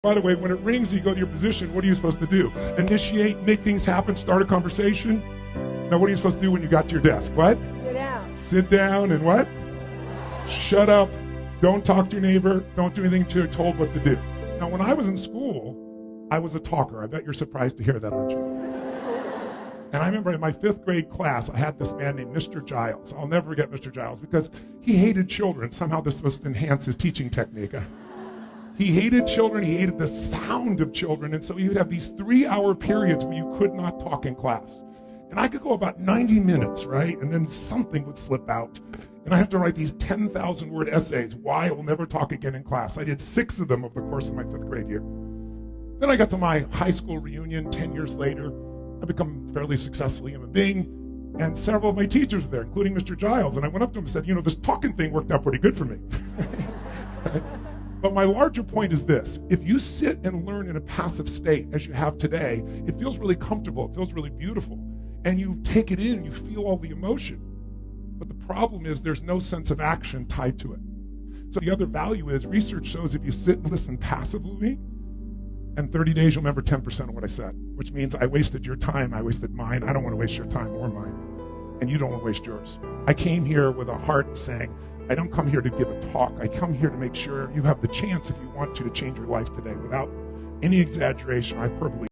By the way, when it rings, you go to your position. What are you supposed to do? Initiate, make things happen, start a conversation. Now, what are you supposed to do when you got to your desk? What? Sit down. Sit down and what? Shut up. Don't talk to your neighbor. Don't do anything until you're told what to do. Now, when I was in school, I was a talker. I bet you're surprised to hear that, aren't you? And I remember in my 5th grade class, I had this man named Mr. Giles. I'll never forget Mr. Giles because he hated children. Somehow this was to enhance his teaching technique. He hated children. He hated the sound of children. And so he would have these 3-hour periods where you could not talk in class. And I could go about 90 minutes, right? And then something would slip out. And I have to write these 10,000-word essays, why I will never talk again in class. I did 6 of them over the course of my 5th grade year. Then I got to my high school reunion 10 years later. I become a fairly successful human being. And several of my teachers were there, including Mr. Giles. And I went up to him and said, this talking thing worked out pretty good for me. But my larger point is this. If you sit and learn in a passive state as you have today, it feels really comfortable. It feels really beautiful. And you take it in, you feel all the emotion. But the problem is there's no sense of action tied to it. So the other value is research shows if you sit and listen passively, in 30 days you'll remember 10% of what I said, which means I wasted your time, I wasted mine. I don't want to waste your time or mine. And you don't want to waste yours. I came here with a heart saying, I don't come here to give a talk. I come here to make sure you have the chance, if you want to change your life today without any exaggeration or hyperbole.